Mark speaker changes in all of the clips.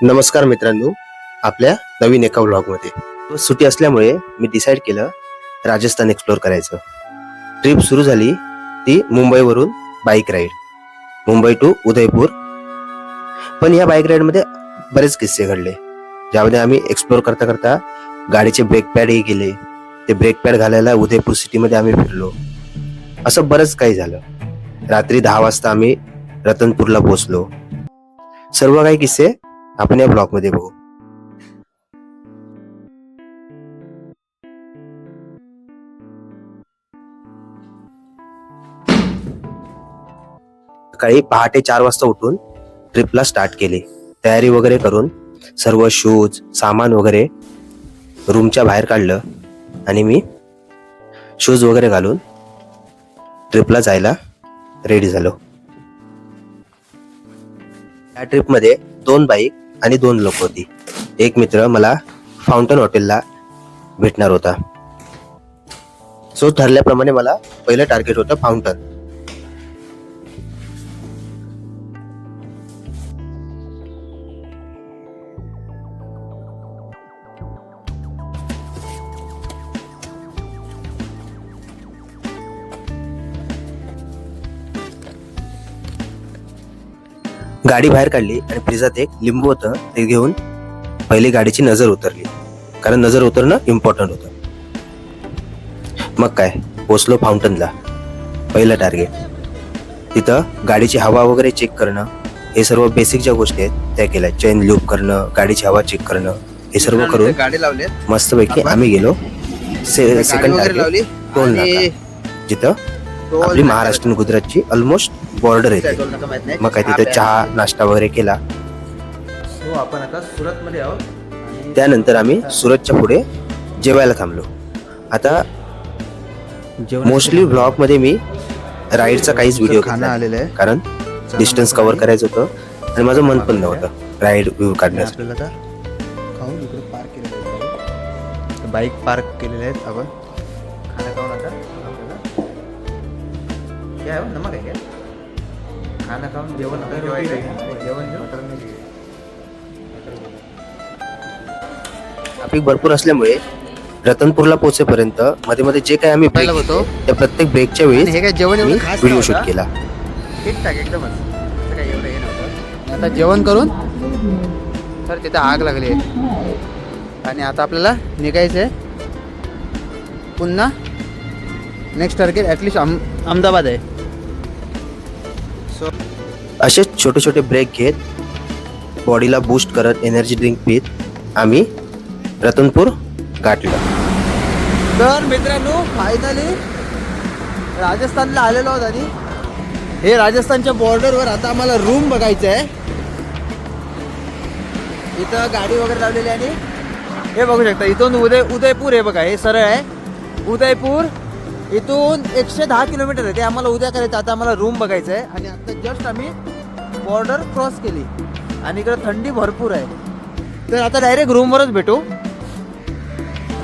Speaker 1: नमस्कार मित्रांनो, आपल्या नवीन एका व्लॉगमध्ये सुट्टी असल्यामुळे मी डिसाईड केलं राजस्थान एक्सप्लोर करायचं. ट्रिप सुरू झाली ती मुंबईवरून bike ride, Mumbai to Udaipur. पण या बाईक राईडमध्ये बरेच किस्से घडले, ज्यामध्ये आम्ही एक्सप्लोर करता करता गाडीचे ब्रेक पॅडही गेले. ते ब्रेक पॅड घालायला उदयपूर सिटीमध्ये आम्ही फिरलो. असं बरंच काही झालं. रात्री 10 वाजता आम्ही रतनपूरला पोहोचलो. सर्व काही किस्से आपण या ब्लॉग मध्ये बघू. सकाळी पहाटे 4 वाजता उठून ट्रिपला स्टार्ट केली. तयारी वगैरे करून सर्व शूज सामान वगैरे रूमच्या बाहेर काढलं आणि मी शूज वगैरे घालून ट्रिपला जायला रेडी झालो. या ट्रिपमध्ये 2 बाईक आणि 2 लोक होती. एक मित्र मला फाउंटन हॉटेलला भेटणार होता. सो ठरल्याप्रमाणे मला पहिलं टार्गेट होतं फाउंटन. गाडी बाहेर काढली आणि फ्रीजात एक लिंबू होतं, ते घेऊन पहिली गाडीची नजर उतरली, कारण नजर उतरणं इम्पॉर्टंट होतं. मग काय, पोचलो फाउंटनला. पहिलं टार्गेट. तिथं गाडीची हवा वगैरे चेक करणं, हे सर्व बेसिक ज्या गोष्टी आहेत त्या केल्या. चेन लूप करणं, गाडीची हवा चेक करणं, हे सर्व करून
Speaker 2: गाडी लावली
Speaker 1: मस्तपैकी आम्ही गेलो सेकंड टार्गेट टोल नाका, जिथं आपली महाराष्ट्र आणि गुजरातची ऑलमोस्ट बॉर्डर येते. मग काय तिथे चहा नाश्ता वगैरे केला.
Speaker 2: आपण आता सुरत मध्ये आहोत.
Speaker 1: त्यानंतर आम्ही सुरतच्या पुढे जेवायला थांबलो. आता मोस्टली ब्लॉग मध्ये मी राईडचा काहीच व्हिडिओ
Speaker 2: खाना आलेला आहे,
Speaker 1: कारण डिस्टन्स कव्हर करायचं होतं आणि माझं मन पण नव्हतं राईड व्ह्यू काढण्याचं.
Speaker 2: आपल्याला आता खाऊन इकडे पार्क केलेलं आहे, बाईक पार्क केलेले आहेत. आपण खाना खाऊन आता आपल्याला काय नमक आहे काय खाना खाऊन जेवण जेवण
Speaker 1: ट्रॅफिक भरपूर असल्यामुळे रतनपूरला पोहोचेपर्यंत मध्ये मध्ये जे काही आम्ही ब्रेक
Speaker 2: होतो
Speaker 1: त्या प्रत्येक ब्रेकच्या वेळी
Speaker 2: हे काय जेवण एवढं खास
Speaker 1: व्हिडिओ शूट केला.
Speaker 2: ठीक ठाक एकदमच. काय एवढं हे नव्हतं. आता जेवण करून तर तिथं आग लागली आहे आणि आता आपल्याला निघायचं आहे पुन्हा. नेक्स्ट टार्गेट ॲटलिस्ट अहमदाबाद आहे. सो
Speaker 1: असेच छोटे छोटे ब्रेक घेत, बॉडीला बूस्ट करत, एनर्जी ड्रिंक पीत आम्ही रतनपूर गाठलं.
Speaker 2: तर मित्रांनो, फायनली राजस्थानला आलेलो आहोत आणि हे राजस्थानच्या बॉर्डरवर आता आम्हाला रूम बघायचं आहे. इथं गाडी वगैरे लावलेली आहे आणि हे बघू शकता इथून उदयपूर आहे बघा, हे सरळ आहे उदयपूर. इथून 110 किलोमीटर आहे. ते आम्हाला उद्या करायचं. आता आम्हाला रूम बघायचं आहे आणि आता जस्ट आम्ही बॉर्डर क्रॉस केली आणि इकडं थंडी भरपूर आहे. तर आता डायरेक्ट रूमवरच भेटू.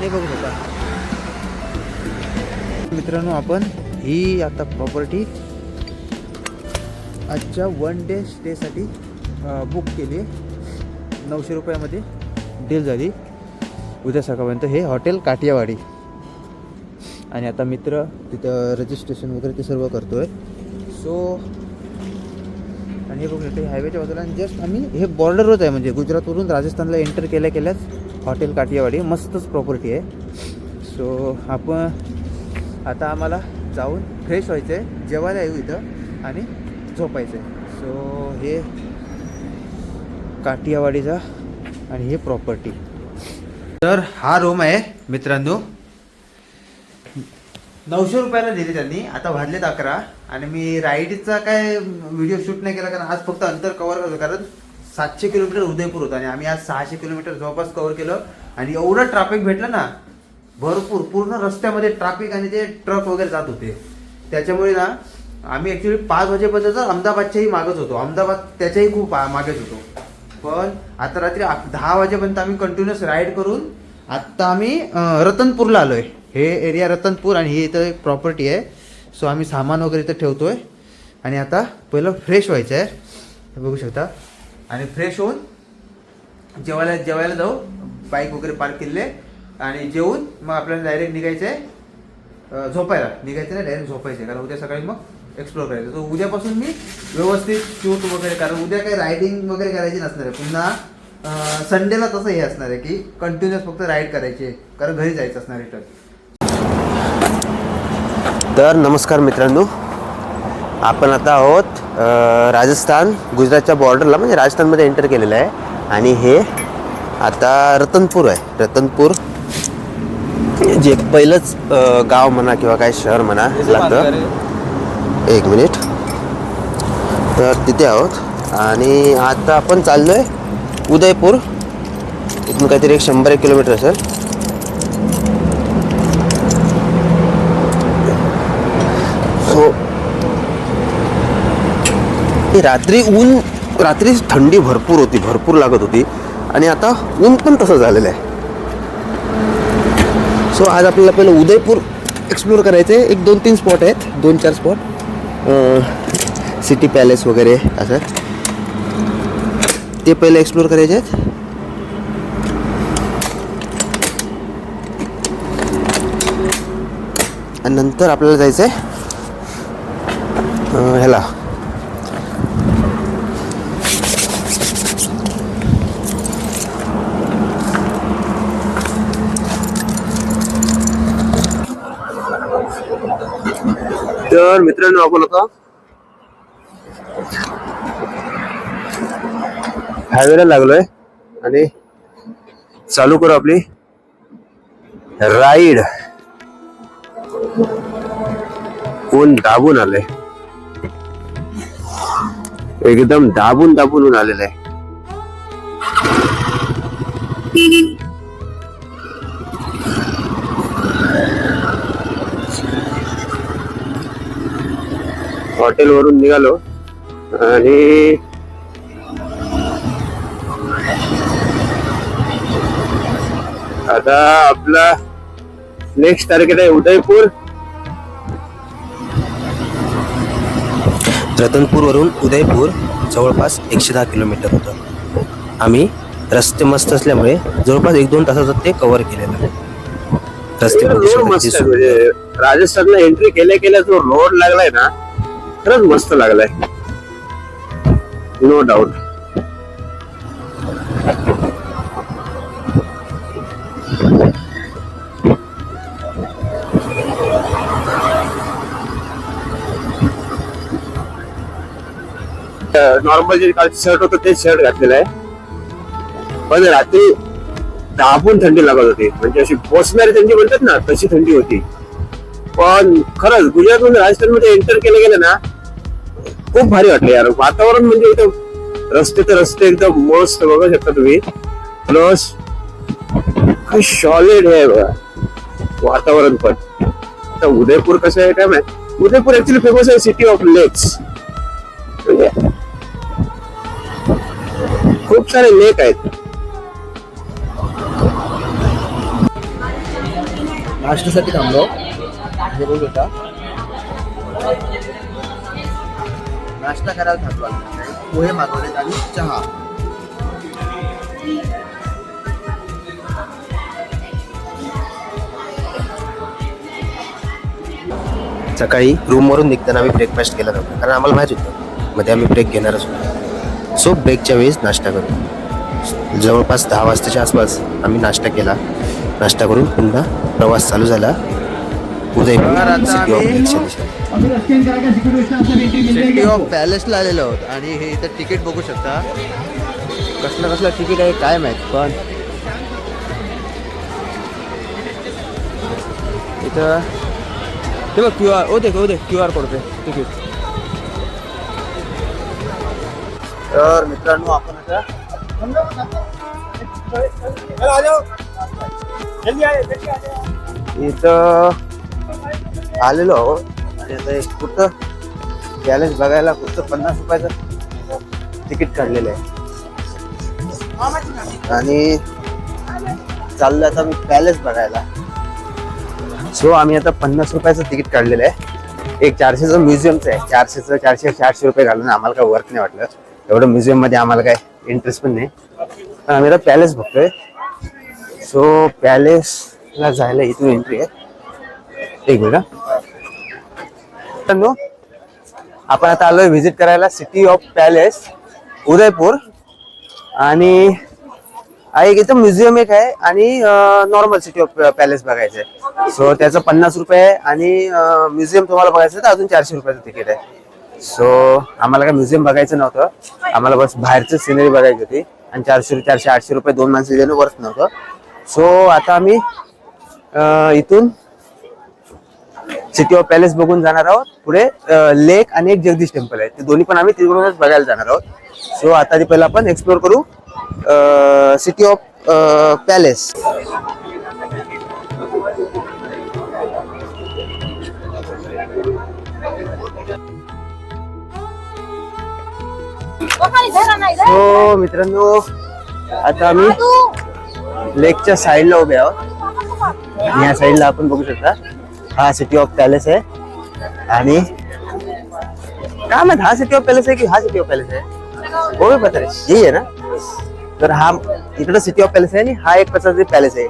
Speaker 2: हे बघू शकता मित्रांनो, आपण ही आता प्रॉपर्टी आजच्या 1 डे स्टेसाठी बुक केली आहे. 900 रुपयामध्ये डील झाली. उद्या सकाळपर्यंत हे हॉटेल काठियावाडी. आणि आता मित्र तिथं रजिस्ट्रेशन वगैरे ते सर्व करतो आहे. सो आणि हे बघू शकतो हायवेच्या बाजूला आणि जस्ट आम्ही हे बॉर्डरवरच आहे, म्हणजे गुजरातवरून राजस्थानला एंटर केल्याच हॉटेल काठियावाडी. मस्तच प्रॉपर्टी आहे. सो आपण आता आम्हाला जाऊन फ्रेश व्हायचं आहे, जेवायला येऊ इथं आणि झोपायचं आहे. सो हे काठियावाडीचा आणि हे प्रॉपर्टी. तर हा रूम आहे मित्रांनो. 900 रुपयाला दिली त्यांनी. आता वाजलेत 11 आणि मी राईडचा काय व्हिडिओ शूट नाही केला, कारण आज फक्त अंतर कव्हर करतो. कारण 700 किलोमीटर उदयपूर होतं आणि आम्ही आज 600 किलोमीटर जवळपास कव्हर केलं. आणि एवढं ट्रॅफिक भेटलं ना, भरपूर पूर्ण रस्त्यामध्ये ट्रॅफिक आणि ते ट्रक वगैरे जात होते. त्याच्यामुळे ना आम्ही ॲक्च्युली 5 वाजेपर्यंत अहमदाबादच्याही मागच होतो. अहमदाबाद त्याच्याही खूप मागेच होतो. पण आता रात्री 10 वाजेपर्यंत आम्ही कंटिन्युअस राईड करून आत्ता आम्ही रतनपूरला आलो आहे. हे एरिया रतनपूर आणि ही इथं एक प्रॉपर्टी आहे. सो आम्ही सामान वगैरे इथं ठेवतो आहे आणि आता पहिलं फ्रेश व्हायचं आहे. बघू शकता. आणि फ्रेश होऊन जेवायला जाऊ, बाईक वगैरे पार्क केले आणि जेवून मग आपल्याला डायरेक्ट निघायचं आहे, झोपायला निघायचं नाही, डायरेक्ट झोपायचं आहे, कारण उद्या सकाळी मग एक्सप्लोर करायचं. तर उद्यापासून मी व्यवस्थित शूट वगैरे, कारण उद्या काही रायडिंग वगैरे करायची नसणार आहे. पुन्हा संडेला तसं हे असणार आहे की कंटिन्युअस फक्त राईड करायची आहे, कारण घरी जायचं असणार रिटर्न.
Speaker 1: तर नमस्कार मित्रांनो, आपण आता आहोत राजस्थान गुजरातच्या बॉर्डरला, म्हणजे राजस्थानमध्ये एंटर केलेलं आहे. आणि हे आता रतनपूर आहे. रतनपूर जे पहिलंच गाव म्हणा किंवा काय शहर म्हणा लागतं. एक मिनिट. तर तिथे आहोत आणि आता आपण चाललोय उदयपूर. इथून काहीतरी 100 किलोमीटर असेल. सो रात्री थंडी भरपूर लागत होती आणि आता ऊन पण तसं झालेलं आहे. सो आज आपल्याला पहिलं उदयपूर एक्सप्लोर करायचं आहे. 1-2-3 स्पॉट आहेत, 2-4 स्पॉट, सिटी पॅलेस वगैरे असं, ते पहिले एक्सप्लोर करायचे आहेत. आणि नंतर आपल्याला जायचं आहे ह्याला तर मित्रांनो, आपण आता हायवेला लागलोय आणि चालू करू आपली राईड. ऊन दाबून आलंय, एकदम दाबून ऊन आलेलं आहे. हॉटेल वरून निघालो आणि आता आपला नेक्स्ट टार्गेट आहे उदयपूर. रतनपूरवरून उदयपूर जवळपास 110 किलोमीटर होतं. आम्ही रस्ते मस्त असल्यामुळे जवळपास 1-2 तासात ते कव्हर केलेलं. रस्ते
Speaker 3: म्हणजे राजस्थानला एंट्री केल्या जो रोड लागलाय ना, खरंच मस्त लागलाय, नो डाऊट. नॉर्मल जे कालचं शर्ट होतं तेच शर्ट घातलेलं आहे, पण रात्री दाबून थंडी लागत होती. म्हणजे अशी पोचणारी थंडी म्हणतात ना, तशी थंडी होती. पण खरंच गुजरातमध्ये राजस्थानमध्ये एंटर केलं गेलं ना, खूप भारी वाटलं यार. वातावरण म्हणजे एकदम रस्ते एकदम मस्त बघू शकता तुम्ही. प्लस काय सॉलिड आहे वातावरण. पण आता उदयपूर कसं आहे काय माहिती. उदयपूर ऍक्च्युली फेमस आहे सिटी ऑफ लेक्स. म्हणजे खूप सारे लेक आहेत.
Speaker 1: नाश्त्यासाठी थांबलो. हे बघू शकता, नाश्ता करायला थांबलो. पोहे मागवलेत आणि चहा. सकाळी रूमवरून निघताना आम्ही ब्रेकफास्ट केला नव्हता, कारण आम्हाला माहिती होतं मध्ये आम्ही ब्रेक घेणारच होतो. सो ब्रेकच्या वेळेस नाश्ता करू. जवळपास 10 वाजताच्या आसपास आम्ही नाश्ता केला. नाश्ता करून पुन्हा प्रवास चालू झाला उदयपूर सिटी ऑफ पॅलेसला आलेलो आहोत. आणि हे इथं तिकीट बघू शकता, कसलं तिकीट आहे काय माहित. पण इथं ते बघ QR, ओ देख QR कोड पे तिकीट. तर मित्रांनो, आपण आता इथं आलेलो आहोत. आणि आता एक कुठं पॅलेस बघायला फक्त 50 रुपयाचं तिकीट काढलेलं आहे. आणि चाललं आता मी पॅलेस बघायला. सो आम्ही आता 50 रुपयाचं तिकीट काढलेलं आहे. एक 400चं म्युझियमचं आहे. 400 रुपये घालून आम्हाला काय वर्क नाही वाटलं. एवढं म्युझियम मध्ये आम्हाला काय इंटरेस्ट पण नाही. आम्ही आता पॅलेस बघतोय. सो पॅलेसला जायला इथून एंट्री आहे. एक मिनिट. आपण आता आलोय व्हिजिट करायला सिटी ऑफ पॅलेस उदयपूर. आणि एक इथं म्युझियम एक आहे आणि नॉर्मल सिटी ऑफ पॅलेस बघायचं आहे. सो त्याचं 50 रुपये आहे आणि म्युझियम तुम्हाला बघायचं तर अजून 400 रुपयाचं तिकीट आहे. सो आम्हाला काय म्युझियम बघायचं नव्हतं, आम्हाला बस बाहेरचं सिनरी बघायची होती आणि 400-800 रुपये 2 माणसं देणं वर्थ नव्हतं. सो आता आम्ही इथून सिटी ऑफ पॅलेस बघून जाणार आहोत. पुढे लेक आणि एक जगदीश टेम्पल आहे, ते दोन्ही पण आम्ही तिकडूनच बघायला जाणार आहोत. सो आता आधी पहिला आपण एक्सप्लोर करू सिटी ऑफ पॅलेस. सो मित्रांनो, आता आम्ही लेकच्या साईडला उभे आहोत. या साईडला आपण बघू शकता हा सिटी ऑफ पॅलेस आहे. आणि काय माहित हा सिटी ऑफ पॅलेस आहे की हा सिटी ऑफ पॅलेस आहे, हो पता रे, यही आहे ना. तर हा इकडे सिटी ऑफ पॅलेस आहे आणि हा एक प्रकारचा पॅलेस आहे,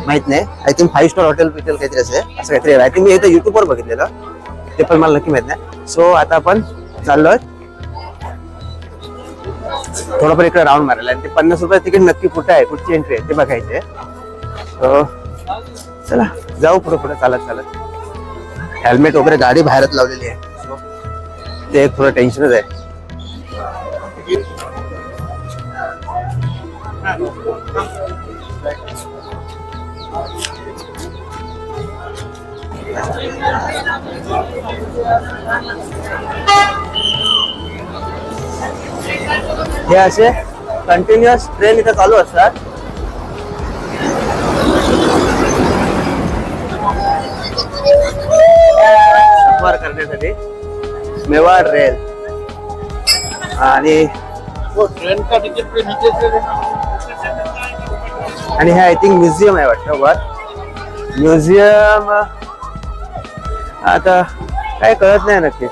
Speaker 1: माहित नाही. आय थिंक 5 स्टार हॉटेल काहीतरी असं काहीतरी. आय थिंक मी इथं युट्यूबवर बघितलेलं, ते पण मला नक्की माहित नाही. सो आता आपण चाललोय थोडंफार इकडे राऊंड मारायला. आणि ते 50 रुपये तिकीट नक्की कुठे आहे, कुठची एंट्री आहे ते बघायचे. सो चला जाऊ पुढे पुढे चालत चालत. हेल्मेट वगैरे गाडी बाहेरच लावलेली आहे, सो ते एक थोडं टेन्शनच आहे. हे असे कंटिन्युअस ट्रेन इथं चालू असतात. सफर करण्यासाठी मेवाड रेल. आणि हे आय थिंक म्युझियम आहे वाटतं वर. म्युझियम आता काय कळत नाही नक्की,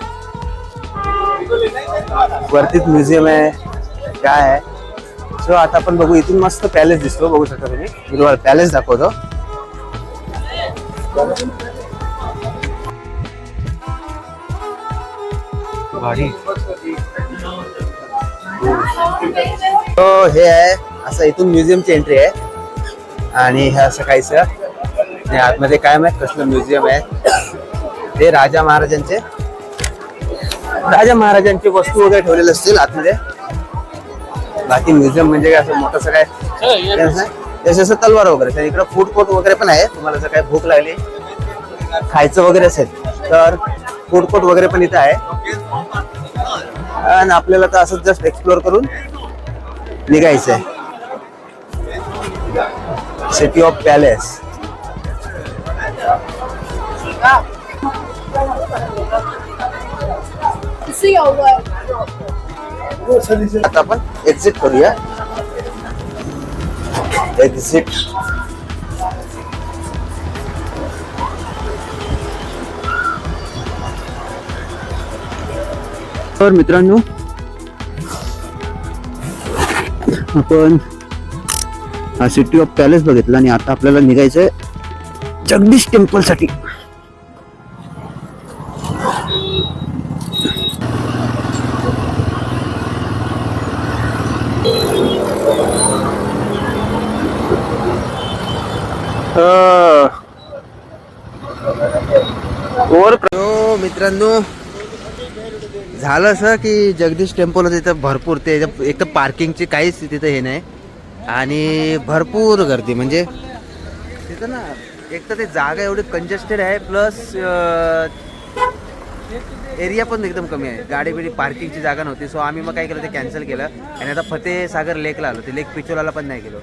Speaker 1: वरतीच म्युझियम आहे काय आहे. सो आता आपण बघू. इथून मस्त पॅलेस दिसतो, बघू शकता तुम्ही. मी तुम्हाला पॅलेस दाखवतो. तो हे आहे असं, इथून म्युझियमची एंट्री आहे. आणि हे असं काहीसं आतमध्ये काय माहित कसलं म्युझियम आहे. ते राजा महाराजांची वस्तू वगैरे ठेवलेले असतील आतमध्ये. बाकी म्युझियम म्हणजे काय असं मोठं काय असं तलवार वगैरे. इकडे फूड कोर्ट वगैरे पण आहे, तुम्हाला जर काय भूक लागली खायचं वगैरे असेल तर फूड कोर्ट वगैरे पण इथं आहे. आणि आपल्याला तर असंच जस्ट एक्सप्लोर करून निघायचं आहे. City of palace. आता आपण एक्झिट करूया. एक्झिट. तर मित्रांनो, आपण हा सिटी ऑफ पॅलेस बघितला आणि आता आपल्याला निघायचंय जगदीश टेम्पल साठी. मित्रांनो, झालं असं की जगदीश टेम्पल तिथं भरपूर ते एक तर पार्किंगची काहीच तिथं हे नाही आणि भरपूर गर्दी. म्हणजे तिथं ना एक तर ते जागा एवढी कंजेस्टेड आहे, प्लस एरिया पण एकदम कमी आहे. गाडी बिडी पार्किंगची जागा नव्हती. सो आम्ही मग काय केलं, ते कॅन्सल केलं आणि आता फतेह सागर लेकला आलो. ते लेक पिचोलाला पण नाही गेलो.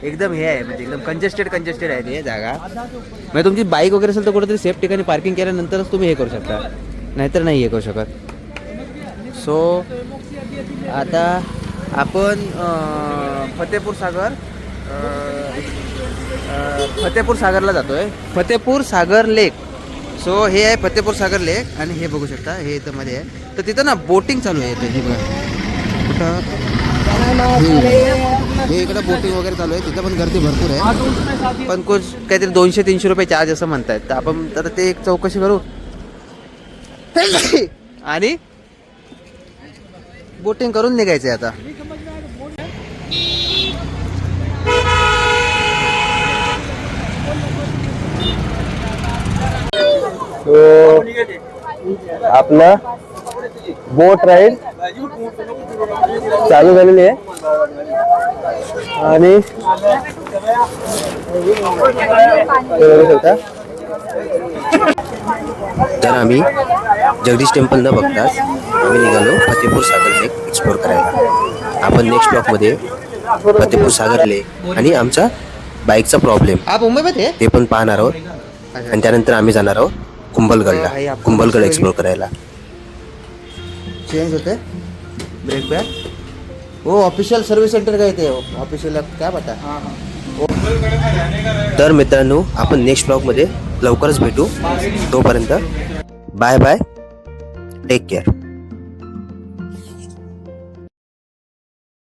Speaker 1: एकदम हे आहे म्हणजे एकदम कंजेस्टेड आहे ते जागा. म्हणजे तुमची बाईक वगैरे असेल तर कुठेतरी सेफ ठिकाणी पार्किंग केल्यानंतरच तुम्ही हे करू शकता, नाहीतर नाही हे करू शकत. सो आता आपण फतेहपूर सागरला जातोय. फतेहपूर सागर लेक. सो हे आहे फतेहपूर सागर लेक आणि हे बघू शकता हे इथं मध्ये आहे. तर तिथं ना बोटिंग चालू आहे. हे बघा कुठं
Speaker 2: हे इकडे बोटिंग वगैरे चालू आहे, तिथं पण गर्दी भरपूर आहे, पण काहीतरी 200-300 रुपये चार्ज असं म्हणतायत. तर आपण तर ते एक चौकशी करू आणि बोटिंग करून निघायचंय आता.
Speaker 3: आपला बोट राईड चालू झालेली आहे आणि
Speaker 1: तर आम्ही जगदीश टेम्पल न बघताच आम्ही निघालो फतेपूर सागर लेक एक्सप्लोर करायला. आपण नेक्स्ट ब्लॉकमध्ये फतेपूर सागर लेक आणि आमचा बाईकचा प्रॉब्लेम
Speaker 2: आप मुंबईमध्ये
Speaker 1: ते पण पाहणार आहोत. आणि त्यानंतर आम्ही जाणार आहोत कुंभलगडला, कुंभलगड एक्सप्लोर करायला.
Speaker 2: चेंज होते ब्रेक बॅग. हो ऑफिशियल सर्व्हिस सेंटर काय ते ऑफिशियल काय बता.
Speaker 1: तर मित्रांनो आपण नेक्स्ट ब्लॉगमध्ये लवकरच भेटू. तोपर्यंत बाय बाय, टेक केअर.